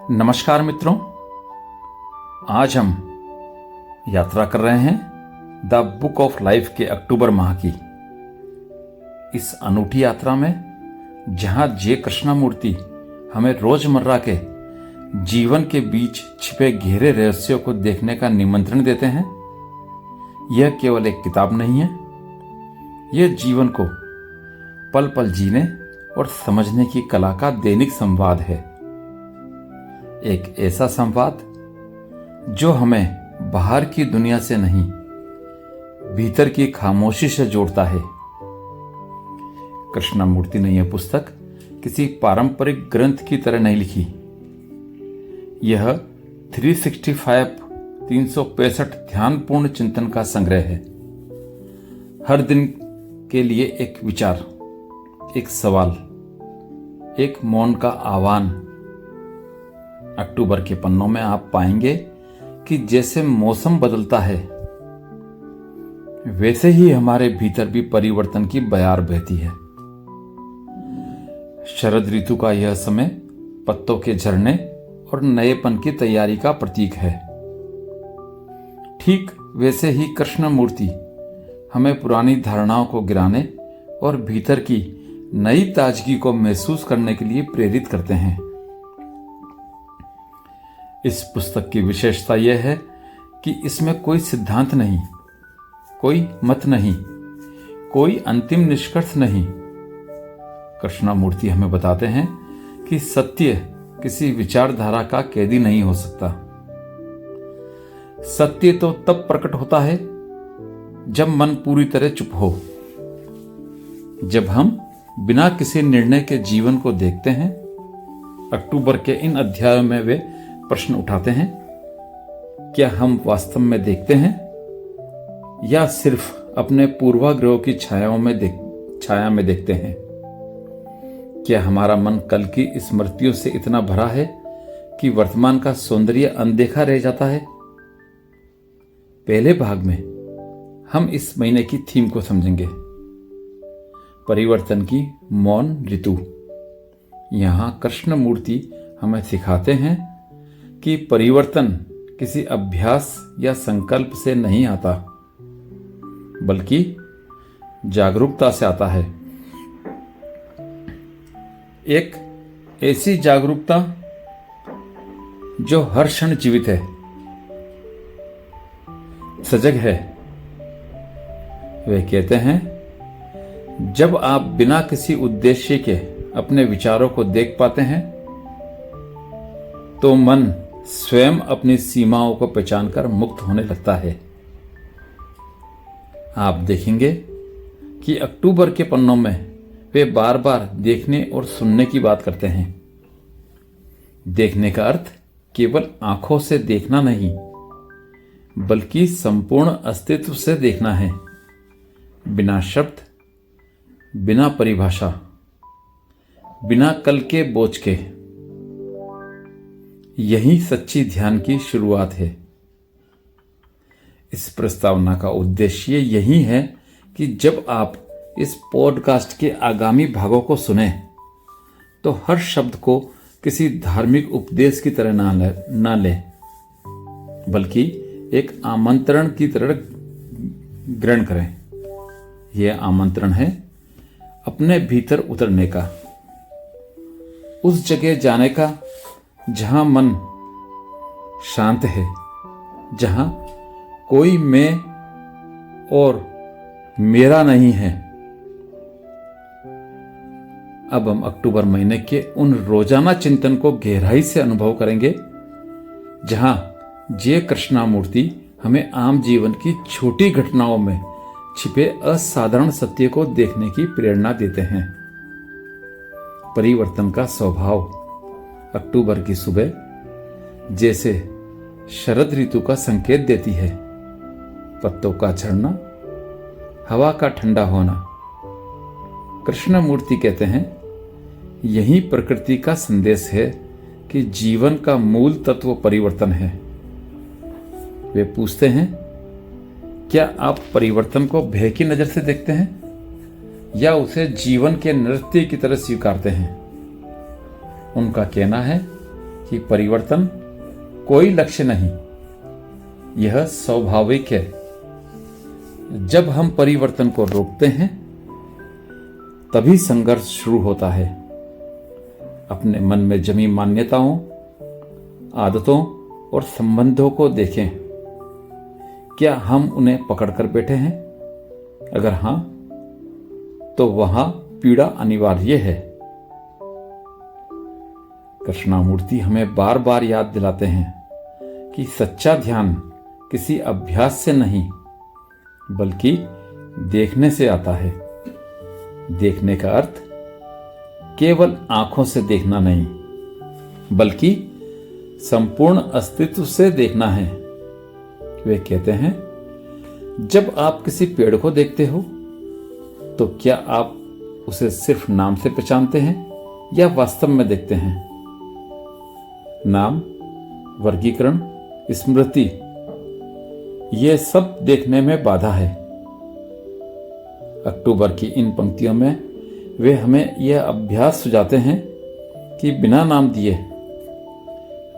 नमस्कार मित्रों, आज हम यात्रा कर रहे हैं द बुक ऑफ लाइफ के अक्टूबर माह की। इस अनूठी यात्रा में जहां जे कृष्णमूर्ति हमें रोजमर्रा के जीवन के बीच छिपे गहरे रहस्यों को देखने का निमंत्रण देते हैं। यह केवल एक किताब नहीं है, यह जीवन को पल पल जीने और समझने की कला का दैनिक संवाद है। एक ऐसा संवाद जो हमें बाहर की दुनिया से नहीं, भीतर की खामोशी से जोड़ता है। कृष्णमूर्ति ने यह पुस्तक किसी पारंपरिक ग्रंथ की तरह नहीं लिखी। यह 365 ध्यानपूर्ण चिंतन का संग्रह है। हर दिन के लिए एक विचार, एक सवाल, एक मौन का आह्वान। अक्टूबर के पन्नों में आप पाएंगे कि जैसे मौसम बदलता है, वैसे ही हमारे भीतर भी परिवर्तन की बयार बहती है। शरद ऋतु का यह समय पत्तों के झरने और नएपन की तैयारी का प्रतीक है। ठीक वैसे ही कृष्णमूर्ति हमें पुरानी धारणाओं को गिराने और भीतर की नई ताजगी को महसूस करने के लिए प्रेरित करते हैं। इस पुस्तक की विशेषता यह है कि इसमें कोई सिद्धांत नहीं, कोई मत नहीं, कोई अंतिम निष्कर्ष नहीं। कृष्णमूर्ति हमें बताते हैं कि सत्य किसी विचारधारा का कैदी नहीं हो सकता। सत्य तो तब प्रकट होता है जब मन पूरी तरह चुप हो, जब हम बिना किसी निर्णय के जीवन को देखते हैं। अक्टूबर के इन अध्यायों में वे प्रश्न उठाते हैं, क्या हम वास्तव में देखते हैं या सिर्फ अपने पूर्वाग्रहों की छाया में देखते हैं? क्या हमारा मन कल की स्मृतियों से इतना भरा है कि वर्तमान का सौंदर्य अनदेखा रह जाता है? पहले भाग में हम इस महीने की थीम को समझेंगे, परिवर्तन की मौन ऋतु। यहां कृष्णमूर्ति हमें सिखाते हैं कि परिवर्तन किसी अभ्यास या संकल्प से नहीं आता, बल्कि जागरूकता से आता है। एक ऐसी जागरूकता जो हर क्षण जीवित है, सजग है। वे कहते हैं, जब आप बिना किसी उद्देश्य के अपने विचारों को देख पाते हैं, तो मन स्वयं अपनी सीमाओं को पहचानकर मुक्त होने लगता है। आप देखेंगे कि अक्टूबर के पन्नों में वे बार बार देखने और सुनने की बात करते हैं। देखने का अर्थ केवल आंखों से देखना नहीं, बल्कि संपूर्ण अस्तित्व से देखना है, बिना शब्द, बिना परिभाषा, बिना कल के बोझ के। यही सच्ची ध्यान की शुरुआत है। इस प्रस्तावना का उद्देश्य यही है कि जब आप इस पॉडकास्ट के आगामी भागों को सुने, तो हर शब्द को किसी धार्मिक उपदेश की तरह ना ले, बल्कि एक आमंत्रण की तरह ग्रहण करें। यह आमंत्रण है अपने भीतर उतरने का, उस जगह जाने का जहां मन शांत है, जहां कोई मैं और मेरा नहीं है। अब हम अक्टूबर महीने के उन रोजाना चिंतन को गहराई से अनुभव करेंगे, जहां जे कृष्णमूर्ति हमें आम जीवन की छोटी घटनाओं में छिपे असाधारण सत्य को देखने की प्रेरणा देते हैं। परिवर्तन का स्वभाव अक्टूबर की सुबह जैसे शरद ऋतु का संकेत देती है। पत्तों का झड़ना, हवा का ठंडा होना। कृष्णमूर्ति कहते हैं, यही प्रकृति का संदेश है कि जीवन का मूल तत्व परिवर्तन है। वे पूछते हैं, क्या आप परिवर्तन को भय की नजर से देखते हैं या उसे जीवन के नृत्य की तरह स्वीकारते हैं? उनका कहना है कि कि परिवर्तन कोई लक्ष्य नहीं, यह स्वाभाविक है। जब हम परिवर्तन को रोकते हैं तभी संघर्ष शुरू होता है। अपने मन में जमी मान्यताओं, आदतों और संबंधों को देखें। क्या हम उन्हें पकड़कर बैठे हैं? अगर हां, तो वहां पीड़ा अनिवार्य है। कृष्णामूर्ति हमें बार बार याद दिलाते हैं कि सच्चा ध्यान किसी अभ्यास से नहीं बल्कि देखने से आता है। देखने का अर्थ केवल आंखों से देखना नहीं बल्कि संपूर्ण अस्तित्व से देखना है। वे कहते हैं, जब आप किसी पेड़ को देखते हो तो क्या आप उसे सिर्फ नाम से पहचानते हैं या वास्तव में देखते हैं? नाम, वर्गीकरण, स्मृति, ये सब देखने में बाधा है। अक्टूबर की इन पंक्तियों में वे हमें यह अभ्यास सुझाते हैं कि बिना नाम दिए,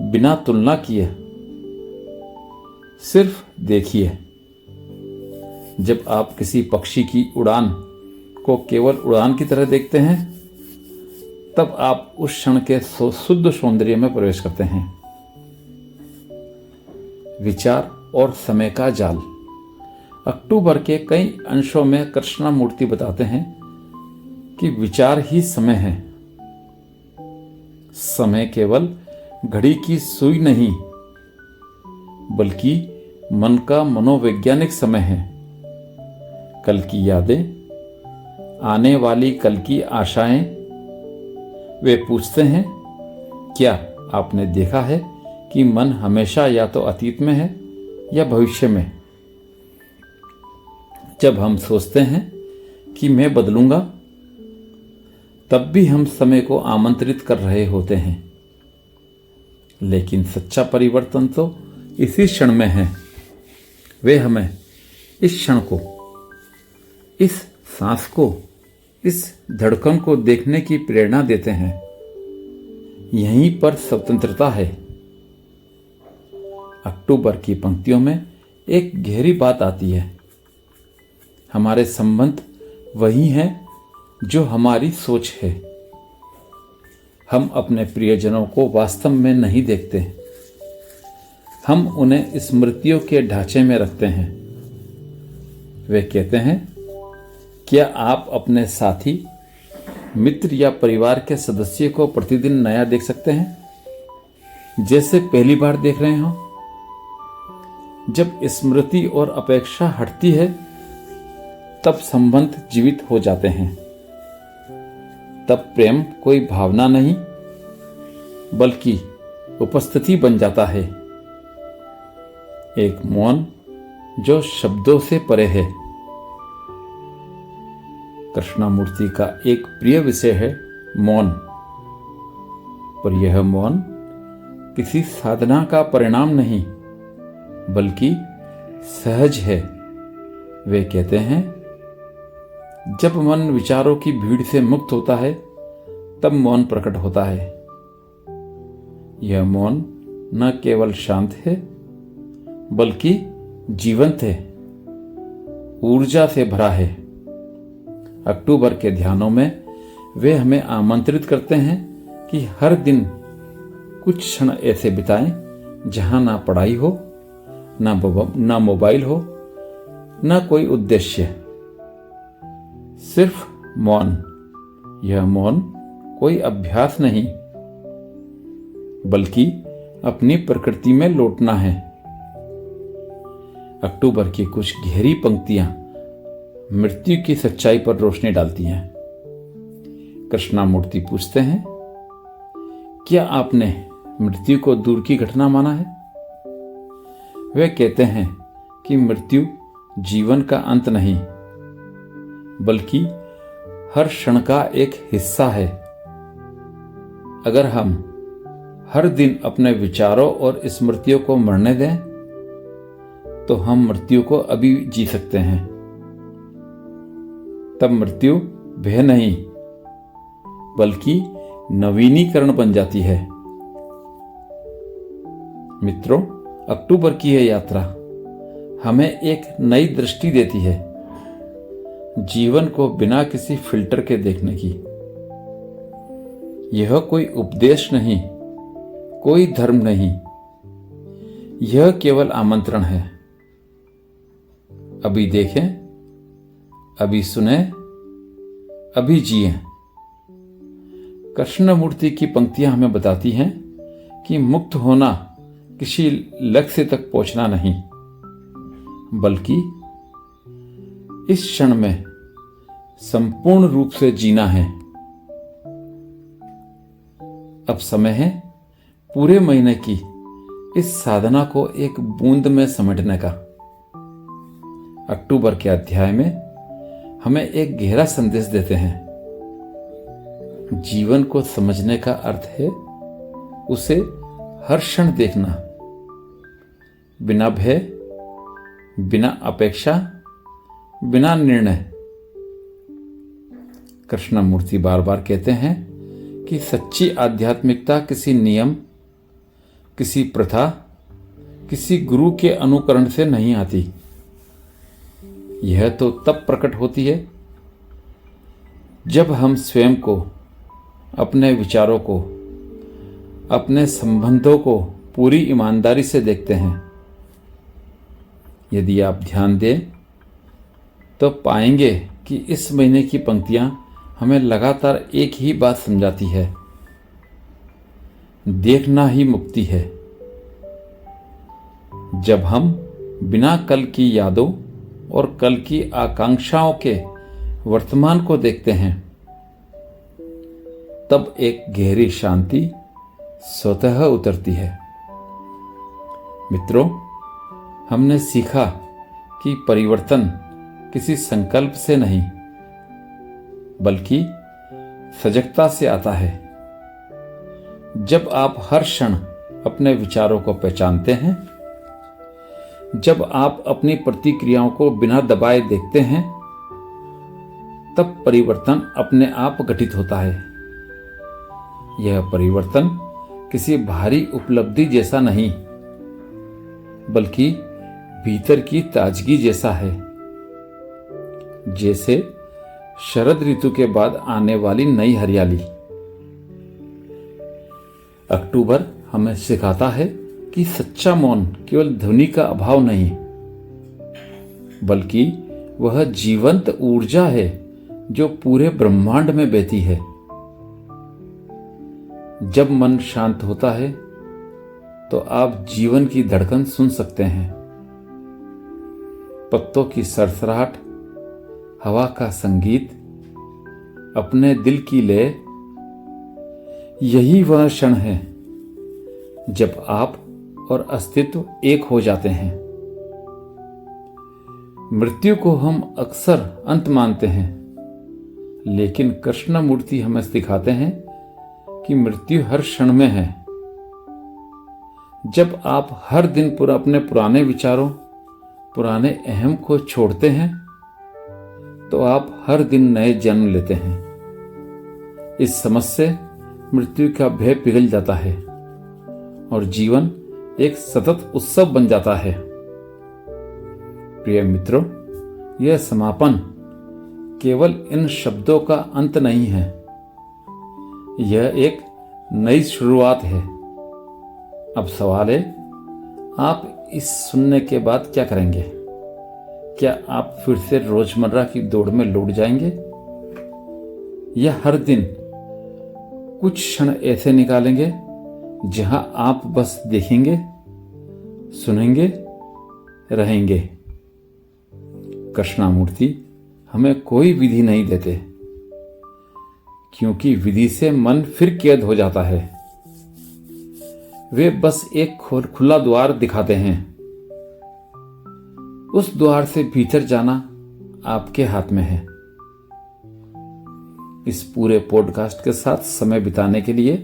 बिना तुलना किए, सिर्फ देखिए। जब आप किसी पक्षी की उड़ान को केवल उड़ान की तरह देखते हैं, तब आप उस क्षण के शुद्ध सौंदर्य में प्रवेश करते हैं। विचार और समय का जाल। अक्टूबर के कई अंशों में कृष्णामूर्ति बताते हैं कि विचार ही समय है। समय केवल घड़ी की सुई नहीं बल्कि मन का मनोवैज्ञानिक समय है। कल की यादें, आने वाली कल की आशाएं। वे पूछते हैं, क्या आपने देखा है कि मन हमेशा या तो अतीत में है या भविष्य में? जब हम सोचते हैं कि मैं बदलूंगा, तब भी हम समय को आमंत्रित कर रहे होते हैं। लेकिन सच्चा परिवर्तन तो इसी क्षण में है। वे हमें इस क्षण को, इस सांस को, इस धड़कन को देखने की प्रेरणा देते हैं। यहीं पर स्वतंत्रता है। अक्टूबर की पंक्तियों में एक गहरी बात आती है। हमारे संबंध वही हैं जो हमारी सोच है। हम अपने प्रियजनों को वास्तव में नहीं देखते, हम उन्हें स्मृतियों के ढांचे में रखते हैं। वे कहते हैं, क्या आप अपने साथी, मित्र या परिवार के सदस्य को प्रतिदिन नया देख सकते हैं, जैसे पहली बार देख रहे हो? जब स्मृति और अपेक्षा हटती है, तब संबंध जीवित हो जाते हैं। तब प्रेम कोई भावना नहीं बल्कि उपस्थिति बन जाता है। एक मौन जो शब्दों से परे है। कृष्णामूर्ति का एक प्रिय विषय है मौन, पर यह मौन किसी साधना का परिणाम नहीं बल्कि सहज है। वे कहते हैं, जब मन विचारों की भीड़ से मुक्त होता है तब मौन प्रकट होता है। यह मौन न केवल शांत है बल्कि जीवंत है, ऊर्जा से भरा है। अक्टूबर के ध्यानों में वे हमें आमंत्रित करते हैं कि हर दिन कुछ क्षण ऐसे बिताएं जहां ना पढ़ाई हो, ना मोबाइल हो, ना कोई उद्देश्य, सिर्फ मौन। यह मौन कोई अभ्यास नहीं बल्कि अपनी प्रकृति में लौटना है। अक्टूबर की कुछ गहरी पंक्तियां मृत्यु की सच्चाई पर रोशनी डालती हैं। कृष्णामूर्ति पूछते हैं, क्या आपने मृत्यु को दूर की घटना माना है? वे कहते हैं कि मृत्यु जीवन का अंत नहीं बल्कि हर क्षण का एक हिस्सा है। अगर हम हर दिन अपने विचारों और स्मृतियों को मरने दें तो हम मृत्यु को अभी जी सकते हैं। तब मृत्यु भय नहीं बल्कि नवीनीकरण बन जाती है। मित्रों, अक्टूबर की यह यात्रा हमें एक नई दृष्टि देती है, जीवन को बिना किसी फिल्टर के देखने की। यह कोई उपदेश नहीं, कोई धर्म नहीं, यह केवल आमंत्रण है। अभी देखें, अभी सुने, अभी जिए। कृष्णमूर्ति की पंक्तियां हमें बताती हैं कि मुक्त होना किसी लक्ष्य तक पहुंचना नहीं, बल्कि इस क्षण में संपूर्ण रूप से जीना है। अब समय है पूरे महीने की इस साधना को एक बूंद में समेटने का। अक्टूबर के अध्याय में हमें एक गहरा संदेश देते हैं। जीवन को समझने का अर्थ है उसे हर क्षण देखना, बिना भय, बिना अपेक्षा, बिना निर्णय। कृष्णमूर्ति बार बार कहते हैं कि सच्ची आध्यात्मिकता किसी नियम, किसी प्रथा, किसी गुरु के अनुकरण से नहीं आती। यह तो तब प्रकट होती है जब हम स्वयं को, अपने विचारों को, अपने संबंधों को पूरी ईमानदारी से देखते हैं। यदि आप ध्यान दें तो पाएंगे कि इस महीने की पंक्तियां हमें लगातार एक ही बात समझाती है, देखना ही मुक्ति है। जब हम बिना कल की यादों और कल की आकांक्षाओं के वर्तमान को देखते हैं, तब एक गहरी शांति स्वतः उतरती है। मित्रों, हमने सीखा कि परिवर्तन किसी संकल्प से नहीं, बल्कि सजगता से आता है। जब आप हर क्षण अपने विचारों को पहचानते हैं, जब आप अपनी प्रतिक्रियाओं को बिना दबाए देखते हैं, तब परिवर्तन अपने आप घटित होता है। यह परिवर्तन किसी भारी उपलब्धि जैसा नहीं, बल्कि भीतर की ताजगी जैसा है, जैसे शरद ऋतु के बाद आने वाली नई हरियाली। अक्टूबर हमें सिखाता है कि सच्चा मौन केवल ध्वनि का अभाव नहीं, बल्कि वह जीवंत ऊर्जा है जो पूरे ब्रह्मांड में बहती है। जब मन शांत होता है तो आप जीवन की धड़कन सुन सकते हैं। पत्तों की सरसराहट, हवा का संगीत, अपने दिल की लय। यही वह क्षण है जब आप और अस्तित्व एक हो जाते हैं। मृत्यु को हम अक्सर अंत मानते हैं, लेकिन कृष्णमूर्ति हमें सिखाते हैं कि मृत्यु हर क्षण में है। जब आप हर दिन अपने पुराने विचारों, पुराने अहम को छोड़ते हैं, तो आप हर दिन नए जन्म लेते हैं। इस समझ से मृत्यु का भय पिघल जाता है और जीवन एक सतत उत्सव बन जाता है। प्रिय मित्रों, यह समापन केवल इन शब्दों का अंत नहीं है, यह एक नई शुरुआत है। अब सवाल है, आप इस सुनने के बाद क्या करेंगे? क्या आप फिर से रोजमर्रा की दौड़ में लौट जाएंगे, या हर दिन कुछ क्षण ऐसे निकालेंगे जहां आप बस देखेंगे, सुनेंगे, रहेंगे? कृष्णमूर्ति हमें कोई विधि नहीं देते, क्योंकि विधि से मन फिर कैद हो जाता है। वे बस एक खुला द्वार दिखाते हैं। उस द्वार से भीतर जाना आपके हाथ में है। इस पूरे पॉडकास्ट के साथ समय बिताने के लिए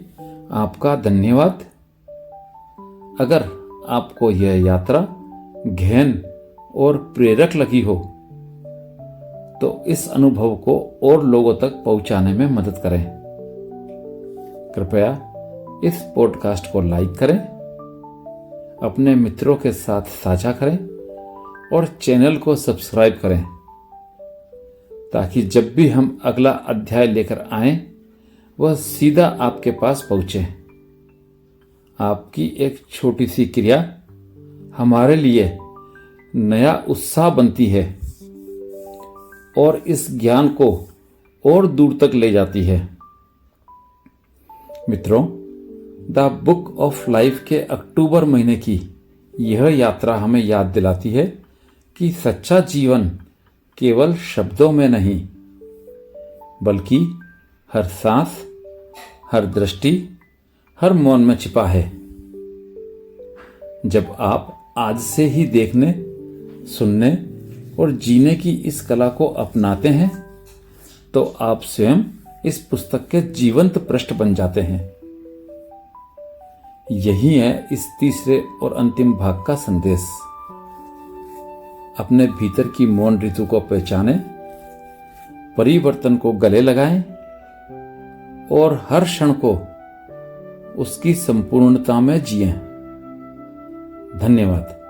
आपका धन्यवाद। अगर आपको यह यात्रा गहन और प्रेरक लगी हो, तो इस अनुभव को और लोगों तक पहुंचाने में मदद करें। कृपया इस पॉडकास्ट को लाइक करें, अपने मित्रों के साथ साझा करें और चैनल को सब्सक्राइब करें, ताकि जब भी हम अगला अध्याय लेकर आएं वह सीधा आपके पास पहुंचे। आपकी एक छोटी सी क्रिया हमारे लिए नया उत्साह बनती है और इस ज्ञान को और दूर तक ले जाती है। मित्रों, द बुक ऑफ लाइफ के अक्टूबर महीने की यह यात्रा हमें याद दिलाती है कि सच्चा जीवन केवल शब्दों में नहीं, बल्कि हर सांस, हर दृष्टि, हर मौन में छिपा है। जब आप आज से ही देखने, सुनने और जीने की इस कला को अपनाते हैं, तो आप स्वयं इस पुस्तक के जीवंत पृष्ठ बन जाते हैं। यही है इस तीसरे और अंतिम भाग का संदेश। अपने भीतर की मौन ऋतु को पहचानें, परिवर्तन को गले लगाएं और हर क्षण को उसकी संपूर्णता में जिएं। धन्यवाद।